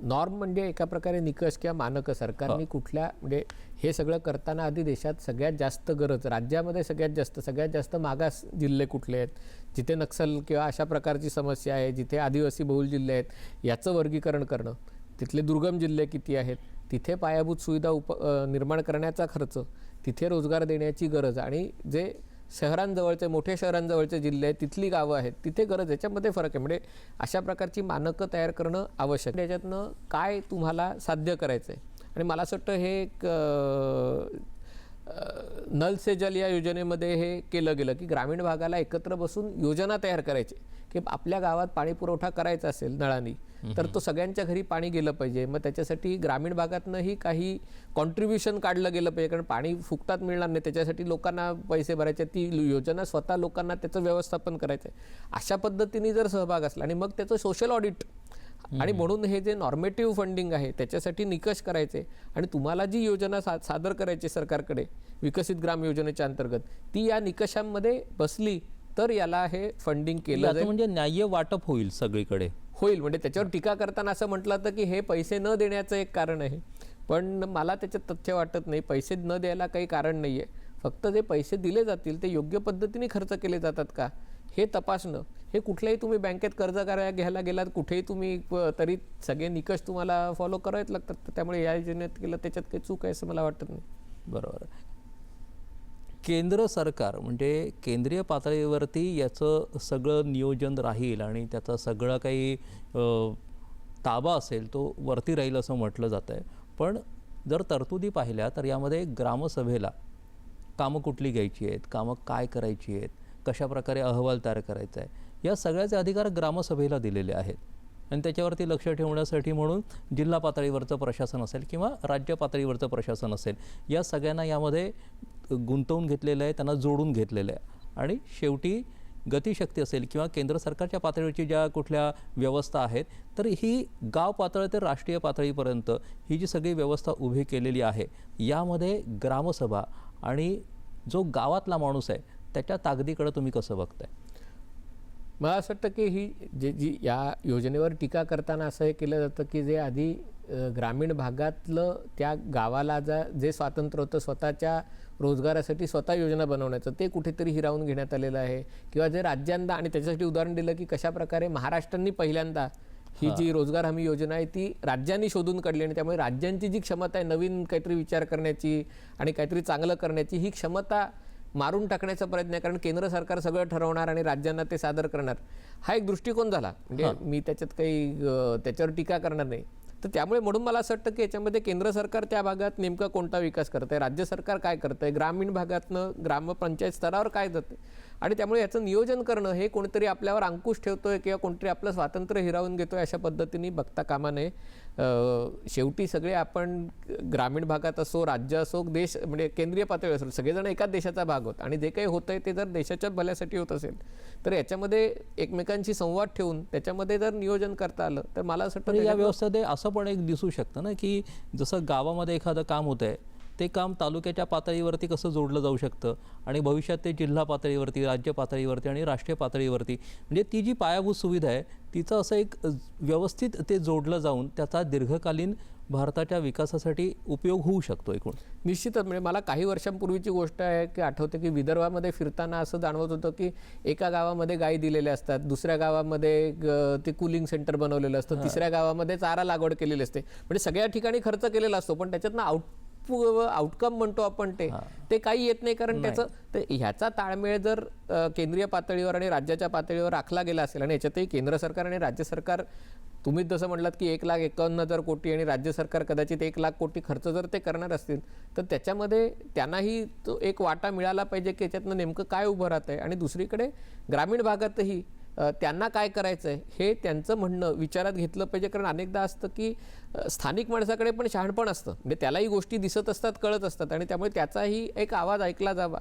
नॉर्म म्हणजे एका प्रकारे निकष किंवा मानकं. सरकारने कुठल्या, म्हणजे हे सगळं करताना आधी देशात सगळ्यात जास्त गरज, राज्यामध्ये सगळ्यात जास्त मागास जिल्हे कुठले आहेत, जिथे नक्षल किंवा अशा प्रकारची समस्या आहे, जिथे आदिवासी बहुल जिल्हे आहेत याचं वर्गीकरण करणं, तिथले दुर्गम जिल्हे किती आहेत, तिथे पायाभूत सुविधा निर्माण करण्याचा खर्च, तिथे रोजगार देण्याची गरज आणि जे शहरांजवळचे, मोठ्या शहरांजवळचे जिल्हे आहेत, तिथली गावं आहेत, तिथे गरज, याच्यामध्ये फरक आहे. म्हणजे अशा प्रकारची मानकं तयार करणं आवश्यक आहे. त्याच्यातनं काय तुम्हाला साध्य करायचं आहे. आणि मला असं वाटतं हे एक नल से जल या योजनेमध्ये हे केलं गेलं की ग्रामीण भागाला एकत्र बसून योजना तयार करायची की आपल्या गावात पाणी पुरवठा करायचा असेल नळांनी तर तो सगळ्यांच्या घरी पाणी गेलं पाहिजे. मग त्याच्यासाठी ग्रामीण भागातनंही काही कॉन्ट्रीब्युशन काढलं गेलं पाहिजे, कारण पाणी फुकटात मिळणार नाही, त्याच्यासाठी लोकांना पैसे भरायचे, ती योजना स्वतः लोकांना त्याचं व्यवस्थापन करायचं आहे. अशा पद्धतीने जर सहभाग असला आणि मग त्याचं सोशल ऑडिट, आणि म्हणून हे जे नॉर्मेटिव्ह फंडिंग आहे त्याच्यासाठी निकष करायचे आणि तुम्हाला जी योजना सादर करायची सरकारकडे विकसित ग्राम योजनेच्या अंतर्गत ती या निकषांमध्ये बसली तर याला हे फंडिंग केलं जाईल. म्हणजे न्याय्य वाटप होईल सगळीकडे होईल. म्हणजे त्याच्यावर टीका करताना असं म्हटलं होतं की हे पैसे न देण्याचं एक कारण आहे, पण मला त्याच्यात तथ्य वाटत नाही. पैसे न द्यायला काही कारण नाही आहे. फक्त जे पैसे दिले जातील ते योग्य पद्धतीने खर्च केले जातात का हे तपासणं हे कुठल्याही तुम्ही बँकेत कर्ज घ्यायला गेलात, कुठेही तुम्ही तरी सगळे निकष तुम्हाला फॉलो करावेच लागतात. तर त्यामुळे या योजनेत केलं त्याच्यात काही चूक आहे असं मला वाटत नाही. बरोबर. केंद्र सरकार म्हणजे केंद्रीय पातळीवरती याचं सगळं नियोजन राहील आणि त्याचा सगळं काही ताबा असेल तो वरती राहील असं म्हटलं जातं आहे. पण जर तरतुदी पाहिल्या तर यामध्ये ग्रामसभेला कामं कुठली घ्यायची आहेत, कामं काय करायची आहेत, कशाप्रकारे अहवाल तयार करायचा आहे, या सगळ्याचे अधिकार ग्रामसभेला दिलेले आहेत. आणि त्याच्यावरती लक्ष ठेवण्यासाठी म्हणून जिल्हा पातळीवरचं प्रशासन असेल किंवा राज्य पातळीवरचं प्रशासन असेल, या सगळ्यांना यामध्ये गुंतवून घेतलेलं आहे, त्यांना जोडून घेतलेलं आहे. आणि शेवटी गतिशक्ती असेल किंवा केंद्र सरकारच्या पातळीवरची ज्या कुठल्या व्यवस्था आहेत, तर ही गाव पातळी ते राष्ट्रीय पातळीपर्यंत ही जी सगळी व्यवस्था उभी केलेली आहे, यामध्ये ग्रामसभा आणि जो गावातला माणूस आहे त्याच्या ताकदीकडे तुम्ही कसं बघताय? मला असं वाटतं की ही जी या योजनेवर टीका करताना असं हे केलं जातं की जे आधी ग्रामीण भागातलं त्या गावाला जे स्वातंत्र्य होतं स्वतःच्या रोजगारासाठी स्वतः योजना बनवण्याचं, ते कुठेतरी हिरावून घेण्यात आलेलं आहे. किंवा जे राज्यांना, आणि त्याच्यासाठी उदाहरण दिलं की कशाप्रकारे महाराष्ट्रांनी पहिल्यांदा ही जी रोजगार हमी योजना आहे ती राज्यांनी शोधून काढली, आणि त्यामुळे राज्यांची जी क्षमता आहे नवीन काहीतरी विचार करण्याची आणि काहीतरी चांगलं करण्याची, ही क्षमता मारून टाकण्याचा प्रयत्न आहे. कारण केंद्र सरकार सगळं ठरवणार आणि राज्यांना ते सादर करणार, हा एक दृष्टिकोन झाला. म्हणजे मी त्याच्यात काही त्याच्यावर टीका करणार नाही. तर त्यामुळे म्हणून मला असं वाटतं की याच्यामध्ये केंद्र सरकार त्या भागात नेमका कोणता विकास करत आहे, राज्य सरकार काय करत आहे, ग्रामीण भागातनं ग्रामपंचायत स्तरावर काय जाते, आणि त्यामुळे याचं नियोजन करणं हे कोणीतरी आपल्यावर अंकुश ठेवतोय किंवा कोणतरी आपलं स्वातंत्र्य हिरावून घेतोय अशा पद्धतीने बघता कामा नये. शेवटी सगळे आपण ग्रामीण भागात असो, राज्य असो, देश म्हणजे केंद्रीय पातळी असो, सगळेजण एकाच देशाचा भाग होत, आणि जे काही होतंय ते जर देशाच्या भल्यासाठी होत असेल तर याच्यामध्ये एकमेकांशी संवाद ठेवून त्याच्यामध्ये जर नियोजन करता आलं तर मला असं वाटतं या व्यवस्थेत असं पण एक दिसू शकतं ना की जसं गावामध्ये एखादं काम होतं आहे ते काम तालुक्याच्या पातळीवरती कसं जोडलं जाऊ शकतं आणि भविष्यात ते जिल्हा पातळीवरती, राज्य पातळीवरती आणि राष्ट्रीय पातळीवरती, म्हणजे ती जी पायाभूत सुविधा आहे तिचं असं एक व्यवस्थित ते जोडलं जाऊन त्याचा दीर्घकालीन भारताच्या विकासासाठी उपयोग होऊ शकतो एकूण. निश्चितच. म्हणजे मला काही वर्षांपूर्वीची गोष्ट आहे की आठवते की विदर्भामध्ये फिरताना असं जाणवत होतं की एका गावामध्ये गायी दिलेल्या असतात, दुसऱ्या गावामध्ये ते कूलिंग सेंटर बनवलेलं असतं, तिसऱ्या गावामध्ये चारा लागवड केलेली असते. म्हणजे सगळ्या ठिकाणी खर्च केलेला असतो पण त्याच्यातनं आउटकम म्हणतो आपण ते काही येत नाही. कारण त्याचं ह्याचा ताळमेळ जर केंद्रीय पातळीवर आणि राज्याच्या पातळीवर राखला गेला असेल, आणि याच्यातही केंद्र सरकार आणि राज्य सरकार, तुम्ही जसं म्हटलात की 1,51,000 कोटी आणि राज्य सरकार कदाचित 1,00,000 कोटी खर्च जर ते करणार असतील तर त्याच्यामध्ये त्यांनाही तो एक वाटा मिळाला पाहिजे की याच्यातनं नेमकं काय उभं राहत आहे. आणि दुसरीकडे ग्रामीण भागातही त्यांना काय करायचं आहे हे त्यांचं म्हणणं विचारात घेतलं पाहिजे. कारण अनेकदा असतं की स्थानिक माणसाकडे पण शहाणपण असतं, म्हणजे त्यालाही गोष्टी दिसत असतात, कळत असतात, आणि त्यामुळे त्याचाही एक आवाज ऐकला जावा.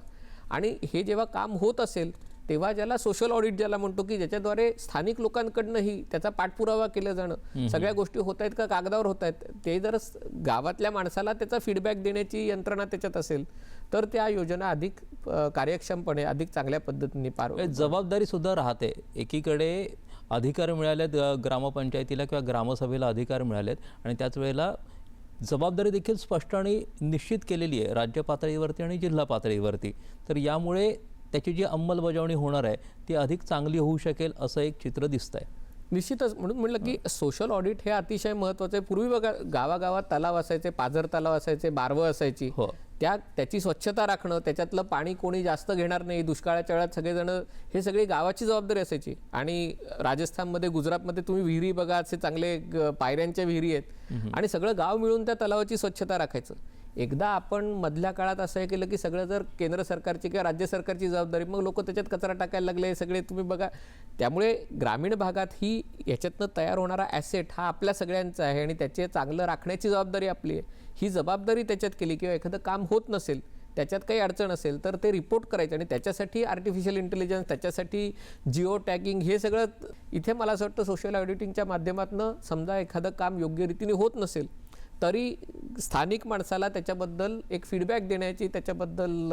आणि हे जेव्हा काम होत असेल तेव्हा ज्याला सोशल ऑडिट ज्याला म्हणतो की ज्याच्याद्वारे स्थानिक लोकांकडनंही त्याचा पाठपुरावा केलं जाणं, सगळ्या गोष्टी होत आहेत का कागदावर होत आहेत, ते जर गावातल्या माणसाला त्याचा फीडबॅक देण्याची यंत्रणा त्याच्यात असेल तर त्या योजना अधिक कार्यक्षमपणे अधिक चांगल्या पद्धतीने पार. जबाबदारी सुद्धा राहते. एकीकडे अधिकार मिळालेत ग्रामपंचायतीला किंवा ग्रामसभेला अधिकार मिळालेत आणि त्याच वेळेला जबाबदारी देखील स्पष्ट आणि निश्चित केलेली आहे राज्य पातळीवरती आणि जिल्हा पातळीवरती. तर यामुळे त्याची जी अंमलबजावणी होणार आहे ती अधिक चांगली होऊ शकेल असं एक चित्र दिसतंय. निश्चितच. म्हणून म्हटलं की सोशल ऑडिट हे अतिशय महत्त्वाचं आहे. पूर्वी बघा गावागावात तलाव असायचे, पाझर तलाव असायचे, बारवं असायची, त्याची स्वच्छता राखणं, त्याच्यातलं पाणी कोणी जास्त घेणार नाही, दुष्काळाच्या वेळात सगळेजण, हे सगळी गावाची जबाबदारी असायची. आणि राजस्थानमध्ये, गुजरातमध्ये तुम्ही विहिरी बघा, असे चांगले पायऱ्यांच्या विहिरी आहेत आणि सगळं गाव मिळून त्या तलावाची स्वच्छता राखायचं. एकदा आपण मधल्या काळात असं केलं की सगळं जर केंद्र सरकारची किंवा राज्य सरकारची जबाबदारी, मग लोक त्याच्यात कचरा टाकायला लागले सगळे, तुम्ही बघा. त्यामुळे ग्रामीण भागात ही याच्यातनं तयार होणारा ॲसेट हा आपल्या सगळ्यांचा आहे आणि त्याचे चांगलं राखण्याची जबाबदारी आपली आहे. ही जबाबदारी त्याच्यात केली किंवा एखादं काम होत नसेल, त्याच्यात काही अडचण असेल तर ते रिपोर्ट करायचं, आणि त्याच्यासाठी आर्टिफिशियल इंटेलिजन्स, त्याच्यासाठी जिओ टॅगिंग, हे सगळं इथे मला असं वाटतं सोशल ऑडिटिंगच्या माध्यमातून समजा एखादं काम योग्य रीतीने होत नसेल तरी स्थानिक माणसाला त्याच्याबद्दल एक फीडबॅक देण्याची, त्याच्याबद्दल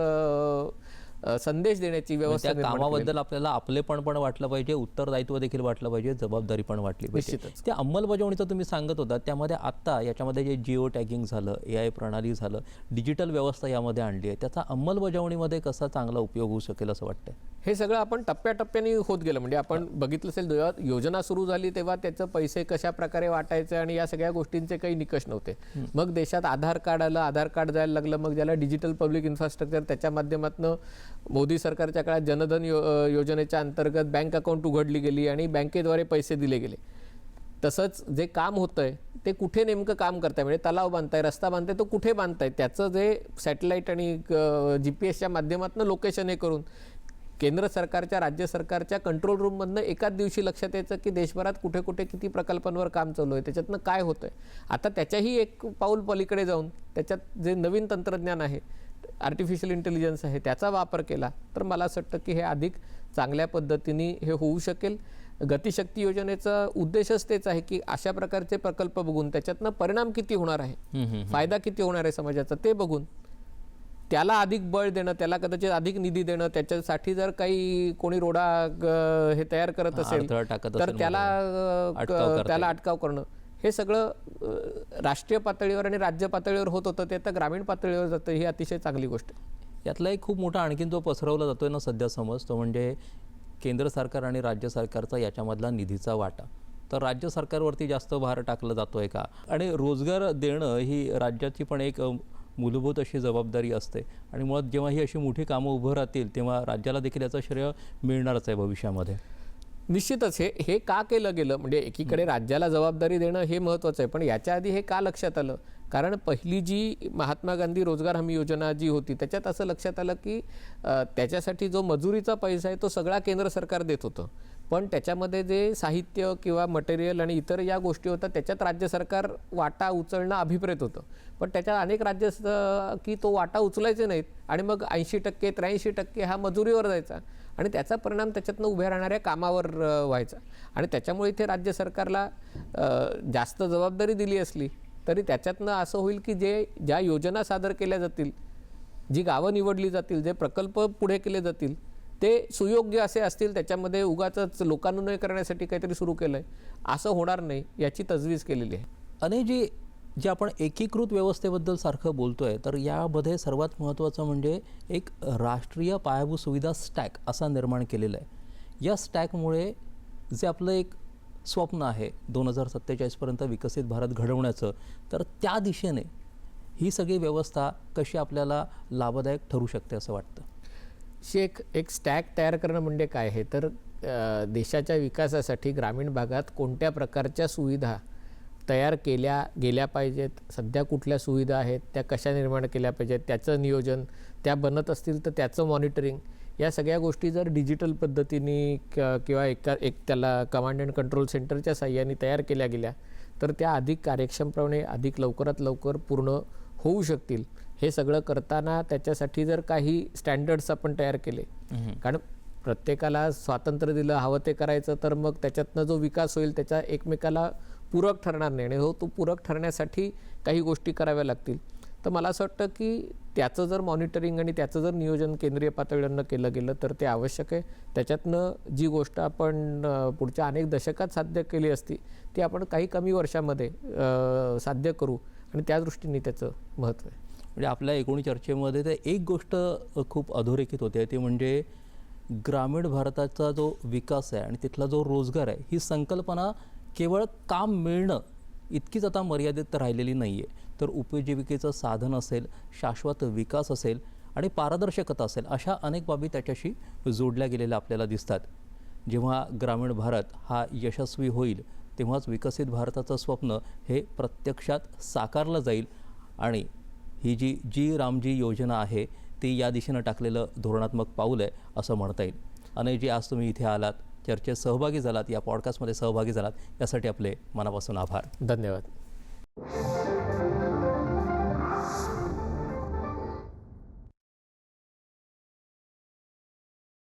संदेश देण्याची व्यवस्था, त्या कामाबद्दल आपल्याला आपलेपण पण वाटलं पाहिजे, उत्तरदायित्व देखील वाटलं पाहिजे, जबाबदारी पण वाटली पाहिजे. त्या अंमलबजावणीचं तुम्ही सांगत होता त्यामध्ये आत्ता याच्यामध्ये जे जिओ टॅगिंग झालं, AI प्रणाली झालं, डिजिटल व्यवस्था यामध्ये आणली आहे, त्याचा अंमलबजावणीमध्ये कसा चांगला उपयोग होऊ शकेल असं वाटतं? हे सगळं आपण टप्प्याटप्प्याने होत गेलं. म्हणजे आपण बघितलं असेल जेव्हा योजना सुरू झाली तेव्हा त्याचं पैसे कशा प्रकारे वाटायचे आणि या सगळ्या गोष्टींचे काही निकष नव्हते. मग देशात आधार कार्ड आलं, आधार कार्ड जायला लागलं, मग ज्याला डिजिटल पब्लिक इन्फ्रास्ट्रक्चर, त्याच्या माध्यमातून मोदी सरकारच्या काळात जनधन योजनेच्या अंतर्गत बँक अकाउंट उघडली गेली आणि बँकेद्वारे पैसे दिले गेले. तसंच जे काम होतंय ते कुठे नेमकं काम करताय, म्हणजे तलाव बांधताय, रस्ता बांधताय, तो कुठे बांधताय, त्याचं जे सॅटेलाईट आणि GPS माध्यमातून लोकेशन हे करून केंद्र सरकारच्या, राज्य सरकारच्या कंट्रोल रूममधनं एकाच दिवशी लक्षात यायचं की देशभरात कुठे कुठे किती प्रकल्पांवर काम चालू आहे, त्याच्यातनं काय होतंय. आता त्याच्याही एक पाऊल पलीकडे जाऊन त्याच्यात जे नवीन तंत्रज्ञान आहे, आर्टिफिशियल इंटेलिजन्स आहे, त्याचा वापर केला तर मला असं वाटतं की हे अधिक चांगल्या पद्धतीने हे होऊ शकेल. गतिशक्ती योजनेचा उद्देशच तेच आहे की अशा प्रकारचे प्रकल्प बघून त्याच्यातनं परिणाम किती होणार आहे, फायदा किती होणार आहे समाजाचा, ते बघून त्याला अधिक बळ देणं, त्याला कदाचित अधिक निधी देणं, त्याच्यासाठी जर काही कोणी रोडा हे तयार करत असेल तर त्याला अटकाव करणं, हे सगळं राष्ट्रीय पातळीवर आणि राज्य पातळीवर होत होतं, ते आता ग्रामीण पातळीवर जातं. ही अतिशय चांगली गोष्ट आहे. यातला एक खूप मोठा आणखीन जो पसरवला जातोय ना सध्या समज, तो म्हणजे केंद्र सरकार आणि राज्य सरकारचा याच्यामधला निधीचा वाटा. तर राज्य सरकारवरती जास्त भार टाकला जातोय का, आणि रोजगार देणं ही राज्याची पण एक मूलभूत अशी जबाबदारी असते, आणि मुळात जेव्हा ही अशी मोठी कामं उभं राहतील तेव्हा राज्याला देखील याचं श्रेय मिळणारच आहे भविष्यामध्ये. निश्चितच हे का केलं गेलं, म्हणजे एकीकडे राज्याला जबाबदारी देणं हे महत्त्वाचं आहे, पण याच्या आधी हे का लक्षात आलं, कारण पहिली जी महात्मा गांधी रोजगार हमी योजना जी होती त्याच्यात असं लक्षात आलं की त्याच्यासाठी जो मजुरीचा पैसा आहे तो सगळा केंद्र सरकार देत होतं, पण त्याच्यामध्ये जे साहित्य किंवा मटेरियल आणि इतर या गोष्टी होतात त्याच्यात राज्य सरकार वाटा उचलणं अभिप्रेत होतं. पण त्याच्यात अनेक राज्य की तो वाटा उचलायचे नाहीत आणि मग 80% 83% हा मजुरीवर जायचा आणि त्याचा परिणाम त्याच्यातनं उभ्या राहणाऱ्या कामावर व्हायचा. आणि त्याच्यामुळे इथे राज्य सरकारला जास्त जबाबदारी दिली असली तरी त्याच्यातनं असं होईल की ज्या योजना सादर केल्या जातील, जी गावं निवडली जातील, जे प्रकल्प पुढे केले जातील ते सुयोग्य असे असतील, त्याच्यामध्ये उगाचच लोकानुनय करण्यासाठी काहीतरी सुरू केलं आहे असं होणार नाही याची तजवीज केलेली आहे. आणि जे आपण एकीकृत व्यवस्थेबद्दल सारखं बोलतोय, तर यामध्ये सर्वात महत्त्वाचं म्हणजे एक राष्ट्रीय पायाभूत सुविधा स्टॅक असा निर्माण केलेला आहे. या स्टॅकमुळे जे आपलं एक स्वप्न आहे 2047पर्यंत विकसित भारत घडवण्याचं, तर त्या दिशेने ही सगळी व्यवस्था कशी आपल्याला लाभदायक ठरू शकते असं वाटतं. एक स्टॅक तयार करणं म्हणजे काय आहे, तर देशाच्या विकासासाठी ग्रामीण भागात कोणत्या प्रकारच्या सुविधा तयार केल्या गेल्या पाहिजेत, सध्या कुठल्या सुविधा आहेत, त्या कशा निर्माण केल्या पाहिजेत, त्याचं नियोजन, त्या बनत असतील तर त्याचं मॉनिटरिंग, या सगळ्या गोष्टी जर डिजिटल पद्धतीने किंवा एक त्याला कमांड अँड कंट्रोल सेंटरच्या साह्याने तयार केल्या गेल्या तर त्या अधिक कार्यक्षमपणे अधिक लवकरात लवकर पूर्ण होऊ शकतील. हे सगळं करताना त्याच्यासाठी जर काही स्टँडर्ड्स आपण तयार केले, कारण प्रत्येकाला स्वातंत्र्य दिलं, हवं ते करायचं, तर मग त्याच्यातनं जो विकास होईल त्याचा एकमेकाला पूरक ठरणार नाही आणि तो पूरक ठरण्यासाठी काही गोष्टी कराव्या लागतील. तर मला असं वाटतं की त्याचं जर मॉनिटरिंग आणि त्याचं जर नियोजन केंद्रीय पातळीवरनं केलं गेलं तर ते आवश्यक आहे. त्याच्यातनं जी गोष्ट आपण पुढच्या अनेक दशकात साध्य केली असती ती आपण काही कमी वर्षामध्ये साध्य करू आणि त्या दृष्टीने त्याचं महत्त्व आहे. म्हणजे आपल्या एकूण चर्चेमध्ये ते एक गोष्ट खूप अधोरेखित होते, ती म्हणजे ग्रामीण भारताचा जो विकास आहे आणि तिथला जो रोजगार आहे, ही संकल्पना केवळ काम मिळणं इतकीच आता मर्यादित राहिलेली नाही आहे, तर उपजीविकेचं साधन असेल, शाश्वत विकास असेल आणि पारदर्शकता असेल, अशा अनेक बाबी त्याच्याशी जोडल्या गेलेल्या आपल्याला दिसतात. जेव्हा ग्रामीण भारत हा यशस्वी होईल तेव्हाच विकसित भारताचं स्वप्न हे प्रत्यक्षात साकारलं जाईल आणि ही जी रामजी योजना आहे ती या दिशेनं टाकलेलं धोरणात्मक पाऊल आहे असं म्हणता येईल. अनयजी, आज तुम्ही इथे आलात, चर्चेत सहभागी झालात, या पॉडकास्टमध्ये सहभागी झालात, यासाठी आपले मनापासून आभार. धन्यवाद.